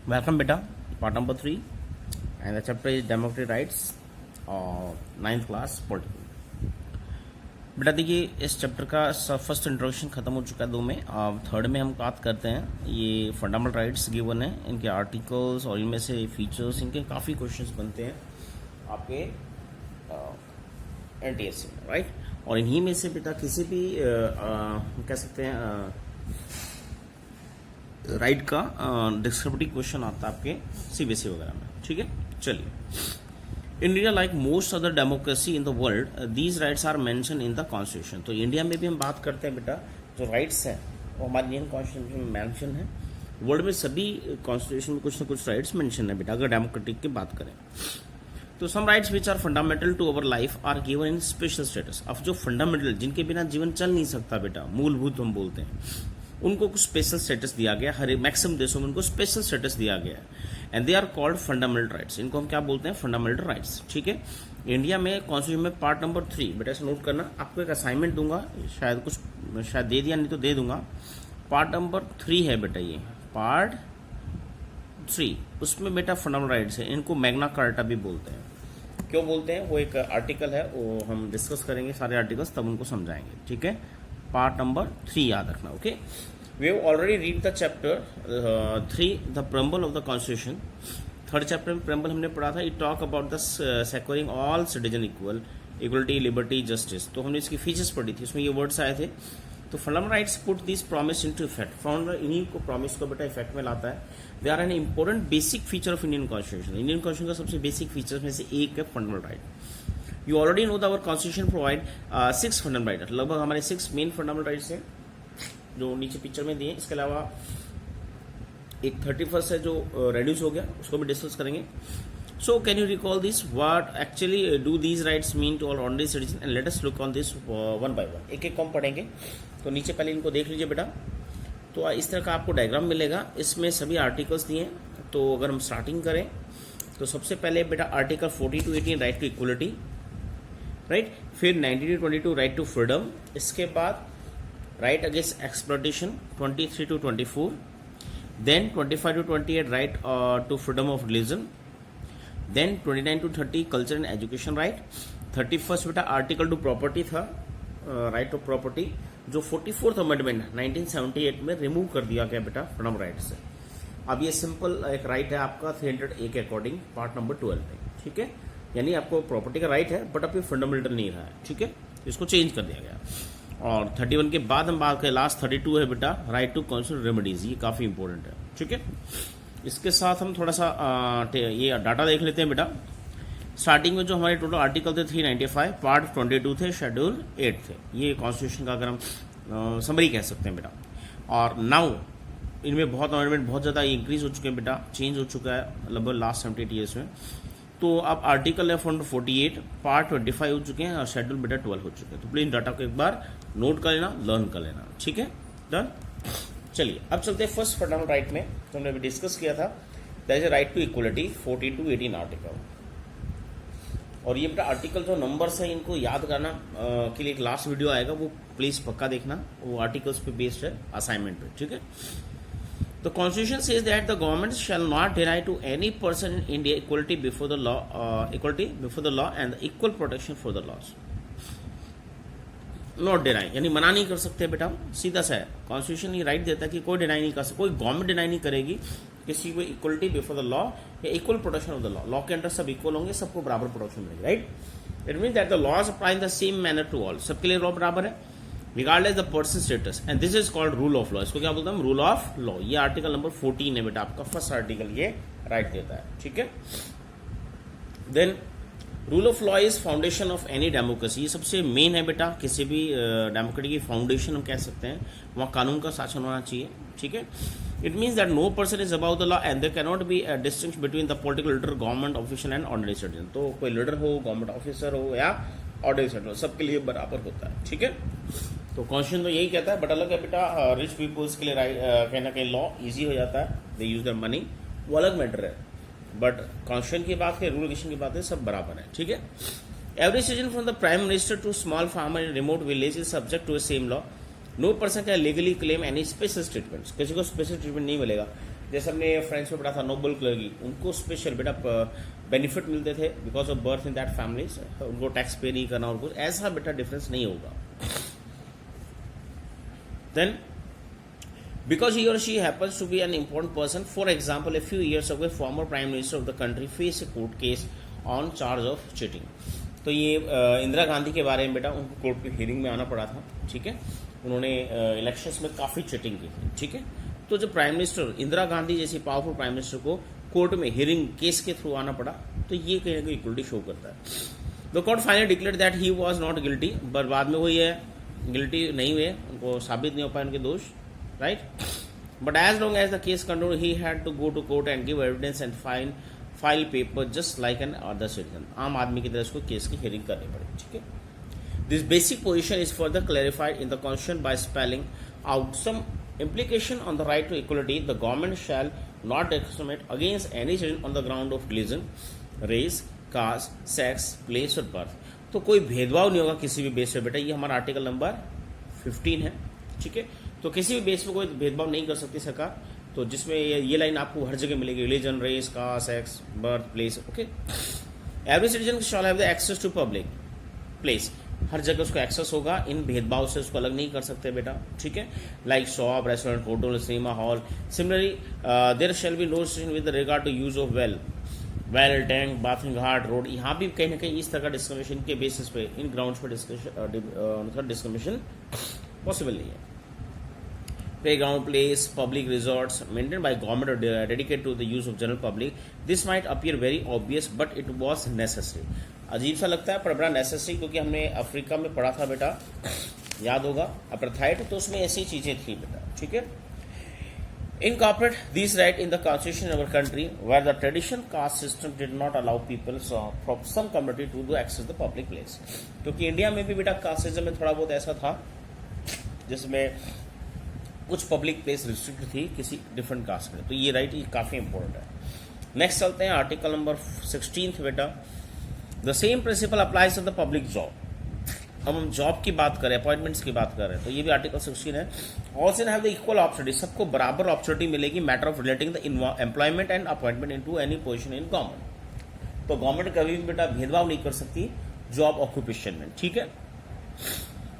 Welcome beta, part number 3 and the chapter is democratic rights ninth class political. बेटा देखिए इस chapter का first introduction खत्म हो चुका है 2 में। अब थर्ड में हम बात करते हैं। ये फंडामेंटल राइट्स गिवन है, इनके आर्टिकल्स और इनमें से फीचर्स, इनके काफ़ी क्वेश्चंस बनते हैं आपके एनटीएससी में, राइट। और इन्हीं में से बेटा किसी भी कह सकते हैं राइट का डिस्क्रिप्टिव क्वेश्चन आता है आपके सीबीएसई वगैरह में, ठीक है। चलिए, India like most other democracy in the world these rights are mention in the constitution. तो इंडिया में भी हम बात करते हैं बेटा, जो राइट्स हैं वो हमारे इंडियन कॉन्स्टिट्यूशन में मेंशन है। वर्ल्ड में सभी कॉन्स्टिट्यूशन में कुछ ना कुछ राइट्स मेंशन है बेटा, अगर डेमोक्रेटिक की बात करें तो। Some rights which are fundamental to our life are given in special status. अब जो फंडामेंटल, जिनके बिना जीवन चल नहीं सकता बेटा, मूलभूत हम बोलते हैं, उनको कुछ स्पेशल स्टेटस दिया गया। हर मैक्सिमम देशों में उनको स्पेशल स्टेटस दिया गया है and they are called fundamental rights. इनको हम क्या बोलते हैं? फंडामेंटल राइट्स, ठीक है। इंडिया में कॉन्स्टिट्यूशन में पार्ट नंबर 3 बेटा, ऐसे नोट करना। आपको एक असाइनमेंट दूंगा, शायद दे दिया, नहीं तो दे दूंगा। पार्ट नंबर 3 है बेटा, ये पार्ट 3, उसमें बेटा फंडामेंटल राइट्स है। इनको मैग्ना कार्टा भी बोलते हैं। क्यों बोलते हैं? वो एक आर्टिकल है, वो हम डिस्कस करेंगे सारे आर्टिकल्स, तब उनको समझाएंगे, ठीक है। पार्ट नंबर 3 याद रखना, okay. We have already read the chapter 3 the preamble of the constitution. Third chapter में प्रेम्बल हमने पढ़ा था। It talk about the securing all citizen equality, liberty, justice. तो हमने इसकी फीचर्स पढ़ी थी, उसमें ये वर्ड्स आए थे। तो fundamental rights put this promise into effect. Founder इन्हीं को प्रॉमिस को बेटा इफेक्ट में लाता है। They are an important basic feature of Indian constitution. Indian constitution का सबसे बेसिक फीचर्स में से एक है fundamental right. You already know the our constitution provide 6 fundamental right. लगभग हमारे 6 मेन फंडामेंटल राइट्स हैं जो नीचे पिक्चर में दिए। इसके अलावा एक 31st है जो रेड्यूस हो गया, उसको भी डिस्कस करेंगे। So can you recall this? What actually do these rights mean to all ordinary citizen and let us look on this one by one. एक एक कम पढ़ेंगे। तो नीचे पहले इनको देख लीजिए बेटा। तो इस तरह का आपको डायग्राम मिलेगा, इसमें सभी आर्टिकल्स दिए हैं। तो अगर हम स्टार्टिंग करें तो सबसे पहले बेटा article 40 to 18 right to equality, right. फिर 19 to 22 राइट टू फ्रीडम। इसके बाद right against exploitation 23 to 24। Then 25 to 28 right to freedom of religion. Then 29 to 30 culture and education right. 31st बेटा आर्टिकल टू प्रॉपर्टी था, right to property, जो 44th amendment 1978 में remove कर दिया गया बेटा फंडामेंटल राइट से। अब ये सिंपल एक राइट है आपका 300A के अकॉर्डिंग पार्ट नंबर 12 में, ठीक है। यानी आपको प्रॉपर्टी का राइट है बट अब ये फंडामेंटल नहीं रहा है, ठीक है। इसको चेंज कर दिया गया। और 31 के बाद हम बात करें, लास्ट 32 है बेटा राइट टू काउंसिल रेमेडीज। ये काफी इंपॉर्टेंट है, ठीक है। इसके साथ हम थोड़ा सा ये डाटा देख लेते हैं बेटा। स्टार्टिंग में जो हमारे टोटल आर्टिकल थे 395, पार्ट 22 थे, शेड्यूल 8 थे। ये कॉन्स्टिट्यूशन का अगर हम समरी कह सकते हैं बेटा। और नाउ इनमें बहुत अमेंडमेंट बहुत ज़्यादा इंक्रीज हो चुके हैं बेटा, चेंज हो चुका है लगभग लास्ट 78 ईयर्स में। तो अब आर्टिकल है 48, पार्ट 25 हो चुके हैं और शेड्यूल बेटा 12 हो चुके हैं। तो प्लीज डाटा को एक बार नोट कर लेना, लर्न कर लेना, ठीक है। डन। चलिए अब चलते हैं फर्स्ट फंडामेंटल राइट में। तो हमने अभी डिस्कस किया था, that is right to equality, 40 to 18 article. और ये बेटा आर्टिकल जो नंबर्स हैं इनको याद करना के लिए एक लास्ट वीडियो आएगा, वो प्लीज पक्का देखना। वो आर्टिकल्स पे बेस्ड है, असाइनमेंट पे, ठीक है। The Constitution says that the government shall not deny to any person in India equality before the law and the equal protection for the laws. Not deny यानी मना नहीं कर सकते बेटा, सीधा सा है। कॉन्स्टिट्यूशन ये राइट देता है कि कोई डिनाई नहीं कर सकता, कोई गवर्नमेंट डिनाई नहीं करेगी किसी को इक्वलिटी बिफोर द लॉ या equal protection of the law. Law के अंडर सब इक्वल होंगे, सबको बराबर प्रोटेक्शन मिलेगी, right. It mean that the laws apply in the same manner to all. सबके लिए लॉ बराबर है regardless the person status, and this is called rule of law। इसको क्या बोलते हैं? Rule of law. ये आर्टिकल नंबर 14 है बेटा, आपका फर्स्ट आर्टिकल ये राइट देता है, ठीक है। Then rule of law is foundation of any democracy. ये सबसे मेन है बेटा, किसी भी डेमोक्रेसी की फाउंडेशन हम कह सकते हैं। वहाँ कानून का शासन होना चाहिए, ठीक है। It means that no person is about the law and there can not be a distinction between the political leader, government official and ordinary citizen. तो कोई लीडर हो, गवर्नमेंट ऑफिसर हो या ऑर्डिनरी सिटीजन, सबके लिए बराबर होता है, ठीक है। तो कॉन्स्टिट्यूशन तो यही कहता है, बट अलग है बेटा, रिच पीपल्स के लिए कहीं ना कहीं लॉ इजी हो जाता है, दे यूज देयर मनी, वो अलग मैटर है। बट कॉन्स्टिट्यूशन की बात है, रूल रेगुलेशन की बात है, सब बराबर है, ठीक है। Every citizen from the prime minister to small farmer in remote village is subject to the same law. No person can legally claim any special treatment. किसी को स्पेशल ट्रीटमेंट नहीं मिलेगा। जैसे हमने फ्रेंच में पढ़ा था नोबल क्लर्की, उनको स्पेशल बेटा बेनिफिट मिलते थे because of birth in that families, उनको टैक्स पे नहीं करना और कुछ ऐसा बेटा डिफरेंस नहीं होगा. Then because he or she happens to be an important person, for example, a few years ago, former prime minister of the country faced a court case on charge of cheating. तो ये इंदिरा गांधी के बारे में बेटा उनको court की hearing में आना पड़ा था. ठीक है, उन्होंने इलेक्शंस में काफ़ी चीटिंग की थी. ठीक है, तो जब प्राइम मिनिस्टर इंदिरा गांधी जैसी पावरफुल प्राइम मिनिस्टर को कोर्ट में हियरिंग केस के थ्रू आना पड़ा, तो ये कहीं ना कहीं इक्वलिटी शो करता है. The court finally declared that he was not guilty, but बाद में वो ये गिल्टी नहीं हुए, उनको साबित नहीं हो पाया उनके दोष. Right, but as long as the case continued, he had to go to court and give evidence and file paper just like an other citizen. आम आदमी की तरह इसको केस की हियरिंग करनी पड़ेगी. ठीक है, this basic position is further clarified in the constitution by spelling out some implication on the right to equality. The government shall not discriminate against any citizen on the ground of religion, race, caste, sex, place or birth. तो कोई भेदभाव नहीं होगा किसी भी base पे बेटा. ये हमारा आर्टिकल नंबर 15 है. ठीक है, तो किसी भी बेस पे कोई भेदभाव नहीं कर सकती सरकार. तो जिसमें ये लाइन आपको हर जगह मिलेगी, religion, race, caste, sex, birth place. Okay, every citizen shall have the access to public place. हर जगह उसको एक्सेस होगा, इन भेदभाव से उसको अलग नहीं कर सकते बेटा. ठीक है, like shop, restaurant, hotel, cinema hall. Similarly there shall be no restriction with regard to use of well, tank, bathroom, ghat, road. यहाँ भी कहीं ना कहीं इस तरह का डिस्क्रिमिनेशन के बेसिस पे, इन ग्राउंड्स पर डिस्क्रिमिनेशन पॉसिबल नहीं है. Playground, place, public resorts maintained by government or dedicated to the use of general public. This might appear very obvious, but it was necessary. अजीब सा लगता है पर बड़ा नेसेसरी, क्योंकि हमने अफ्रीका में पढ़ा था बेटा, याद होगा अपार्थाइड, तो उसमें ऐसी चीजें थी बेटा. ठीक है, incorporate these rights in the constitution of our country, where the traditional caste system did not allow people from some community to access the public place. क्योंकि इंडिया में भी बेटा कास्ट सिस्टम में थोड़ा बहुत ऐसा था जिसमें कुछ पब्लिक प्लेस रिस्ट्रिक्ट थी किसी डिफरेंट कास्ट में. तो ये राइट ये काफ़ी इंपॉर्टेंट है. नेक्स्ट चलते हैं आर्टिकल नंबर 16 बेटा. The same principle applies to the public job. अब हम जॉब की बात करें, अपॉइंटमेंट्स की बात कर रहे हैं, तो ये भी आर्टिकल 16 है. All sin have the equal opportunity. सबको बराबर अपॉर्चुनिटी मिलेगी matter of relating the employment and appointment into any position in government. तो गवर्नमेंट कभी भी बेटा भेदभाव नहीं कर सकती जॉब ऑक्यूपेशन में. ठीक है,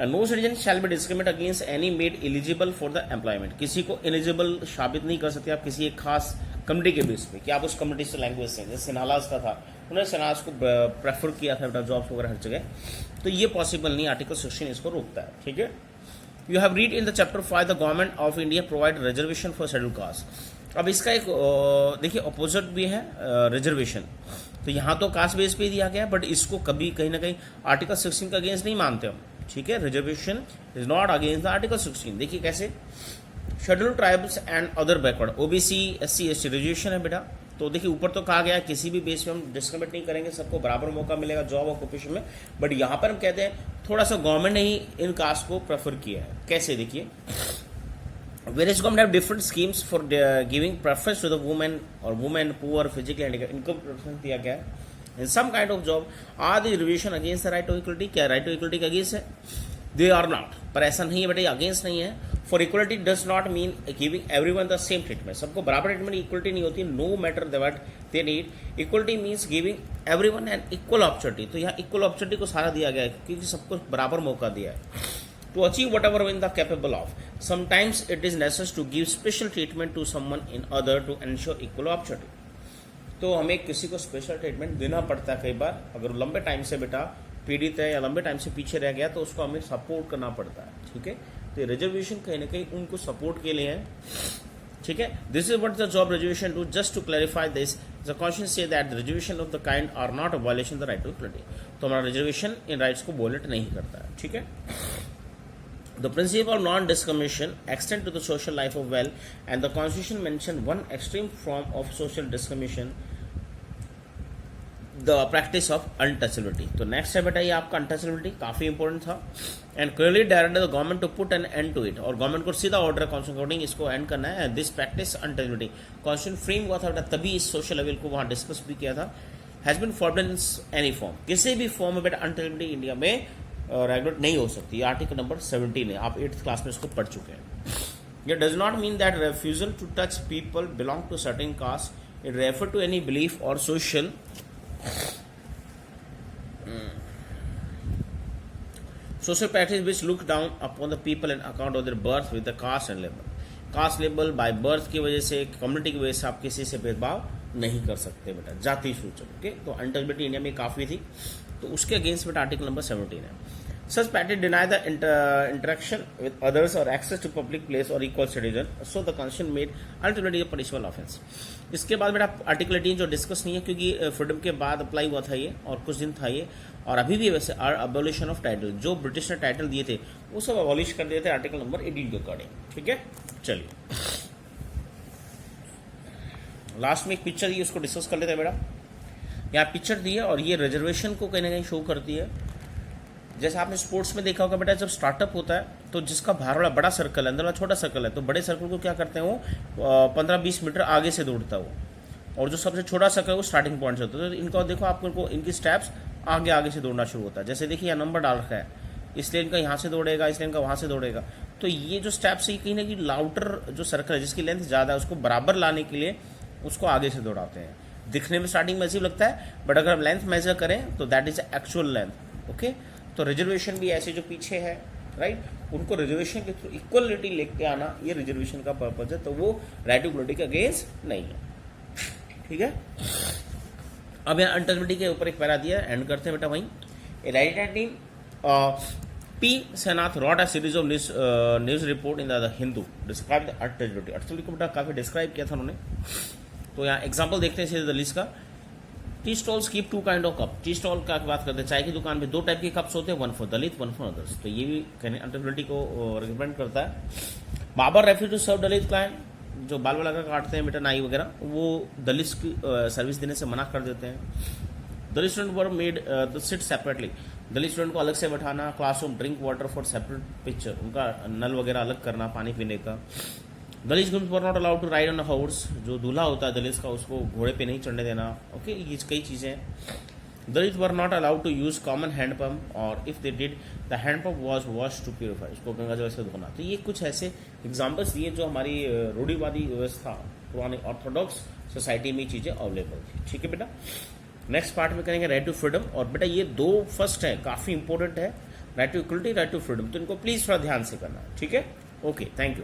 no citizen shall be discriminate against any made eligible for the employment. किसी को एलिजिबल साबित नहीं कर सकते आप किसी एक खास कम्युनिटी के बेस पे कि आप उस कम्युनिटी से लैंग्वेज से. जैसे सिन्हालाज का था, उन्होंने सिन्हालाज को प्रेफर किया था बेटा जॉब्स वगैरह हर जगह, तो ये पॉसिबल नहीं. आर्टिकल 16 इसको रोकता है. ठीक है, you have read in the chapter 5 the government of India provide reservation for schedule caste. अब इसका एक देखिए अपोजिट भी है रिजर्वेशन. तो यहाँ तो कास्ट बेस पे दिया गया, बट इसको कभी कहीं ना कहीं आर्टिकल 16 का अगेंस्ट नहीं मानते हम. ठीक है, reservation is not against the article 16. देखिए कैसे, scheduled tribes and other backward, OBC, SC, ST reservation है बेटा. तो देखिए ऊपर तो कहा गया है किसी भी बेस पे हम डिस्क्रिमिनेट नहीं करेंगे, सबको बराबर मौका मिलेगा जॉब ऑक्यूपेशन में. बट यहाँ पर हम कहते हैं थोड़ा सा गवर्नमेंट ने ही इन कास्ट को प्रेफर किया है. कैसे देखिए, various government have different schemes for giving preference to the women or women poor physically handicapped. इनको preference दिया गया है in some kind of job. are the reservation against the right to equality? क्या right to equality का against है? They are not. पर ऐसा नहीं है बेटा, against नहीं है. For equality does not mean giving everyone the same treatment. सबको बराबर treatment equality नहीं होती, no matter what they need. Equality means giving everyone an equal opportunity. तो यहाँ equal opportunity को सारा दिया गया है क्योंकि सबको बराबर मौका दिया है. To achieve whatever when they are capable of. Sometimes it is necessary to give special treatment to someone in other to ensure equal opportunity. तो हमें किसी को स्पेशल ट्रीटमेंट देना पड़ता है कई बार. अगर लंबे टाइम से बेटा पीड़ित है या लंबे टाइम से पीछे रह गया तो उसको हमें सपोर्ट करना पड़ता है. ठीक है, तो रिजर्वेशन कहीं ना कहीं उनको सपोर्ट के लिए है. ठीक है, this is what the job reservation do. Just to clarify this, the constitution says that the reservation of the kind are not a violation the right to equality. तो हमारा रिजर्वेशन इन राइट्स को violate नहीं करता है. ठीक है, the principle of non-discrimination extend to the social life of well, and the constitution mentioned one extreme form of social discrimination, the practice of untouchability. तो नेक्स्ट है बेटा ये आपका untouchability काफी इंपॉर्टेंट था. And clearly directed the government to put an end to it. और गवर्नमेंट को सीधा ऑर्डर कॉन्स्टिट्यूशन अकॉर्डिंग इसको एंड करना है. This practice untouchability constitution frame हुआ था बेटा, तभी इस सोशल लेवल को वहां डिस्कस भी किया था. Has been forbidden any form. किसी भी फॉर्म में बेटा untouchability इंडिया में रेगुलेट नहीं हो सकती. आर्टिकल नंबर 17 है, आप 8th क्लास में इसको पढ़ चुके हैं. It does not mean that refusal to touch people belong to certain caste. It refer to any belief or social practice which look down upon the people on account of their birth with the caste and label. Caste label by birth की वजह से, community की वजह से आप किसी से भेदभाव नहीं कर सकते बेटा, जाति सूचक। ओके, तो अनटचेबिलिटी इंडिया में काफी थी, तो उसके अगेंस्ट बेटा आर्टिकल नंबर 17 है। Such practice deny the interaction with others or access to public place or equal citizen, so the constitution made ultimately a punishable offense. इसके बाद बेटा आर्टिकल 18 जो डिस्कस नहीं है, क्योंकि फ्रीडम के बाद अप्लाई हुआ था ये, और कुछ दिन था ये, और अभी भी वैसे अबोलिशन ऑफ टाइटल, जो ब्रिटिश ने टाइटल दिए थे वो सब अबॉलिश कर दिए थे आर्टिकल नंबर 18 के अकॉर्डिंग। ठीक है, चलिए लास्ट में एक पिक्चर दी, उसको डिस्कस कर लेते हैं बेटा। यहाँ पिक्चर दी है और ये रिजर्वेशन को कहीं ना कहीं शो करती है। जैसे आपने स्पोर्ट्स में देखा होगा बेटा, जब स्टार्टअप होता है तो जिसका बाहर वाला बड़ा सर्कल है, अंदर वाला छोटा सर्कल है, तो बड़े सर्कल को क्या करते हैं वो 15-20 मीटर आगे से दौड़ता है वो, और जो सबसे छोटा सर्कल है वो स्टार्टिंग पॉइंट से होता है। तो इनको देखो, आपको इनकी स्टेप्स आगे आगे से दौड़ना शुरू होता है। जैसे देखिए यहाँ नंबर डाल रखा है, इसलिए इनका यहाँ से दौड़ेगा, इसलिए इनका वहाँ से दौड़ेगा। तो ये जो स्टेप्स है कहीं ना कहीं लाउटर जो सर्कल है जिसकी लेंथ ज़्यादा है उसको बराबर लाने के लिए उसको आगे से दौड़ाते हैं। दिखने में स्टार्टिंग में अजीब लगता है, बट अगर हम लेंथ मेजर करें तो that is actual length. Okay, तो रिजर्वेशन भी ऐसे जो पीछे है, राइट, उनको रिजर्वेशन के थ्रू इक्वलिटी लेके आना, ये रिजर्वेशन का पर्पज है, तो वो राइट टू इक्वलिटी के अगेंस्ट नहीं है। ठीक है, अब यहाँ अनटचेबिलिटी के ऊपर एक पैरा दिया, एंड करते हैं बेटा वहीं। Right team P Sainath wrote a series of news report in the Hindu describe the untouchability. Untouchability को बेटा काफी डिस्क्राइब किया था उन्होंने। तो यहाँ एग्जाम्पल देखते हैं द लिस्ट का। Tea stalls keep 2 kind of cup. Tea stall का बात करते हैं, चाय की दुकान में 2 टाइप के कप्स होते हैं, 1 फॉर दलित, 1 फॉर अदर्स। तो ये भी अनटचेबिलिटी को रिप्रेजेंट करता है। Barber refuse to serve Dalit client, जो बाल वाला का काटते हैं बेटा नाई वगैरह, वो दलित की सर्विस देने से मना कर देते हैं। Dalit student were made the sit separately, Dalit student को अलग से बैठाना। Classroom drink water for separate picture, उनका नल वगैरह अलग करना पानी पीने का। Dalit grooms were not allowed to ride on a horse, जो दूल्हा होता है दलित का उसको घोड़े पे नहीं चढ़ने देना। ओके, ये कई चीजें हैं। Dalit were not allowed to use common hand pump, और if they did the hand pump was wash to purify, उसको गंगा जल से धोना। तो ये कुछ ऐसे एग्जाम्पल्स दिए जो हमारी रूढ़िवादी व्यवस्था, पुरानी ऑर्थोडॉक्स सोसाइटी में चीजें अवेलेबल थी। ठीक है बेटा, नेक्स्ट पार्ट में करेंगे राइट टू फ्रीडम। और बेटा ये 2 फर्स्ट है, काफी इंपॉर्टेंट है, right to equality, right to freedom, तो इनको प्लीज थोड़ा ध्यान से करना। ठीक है, ओके, थैंक यू।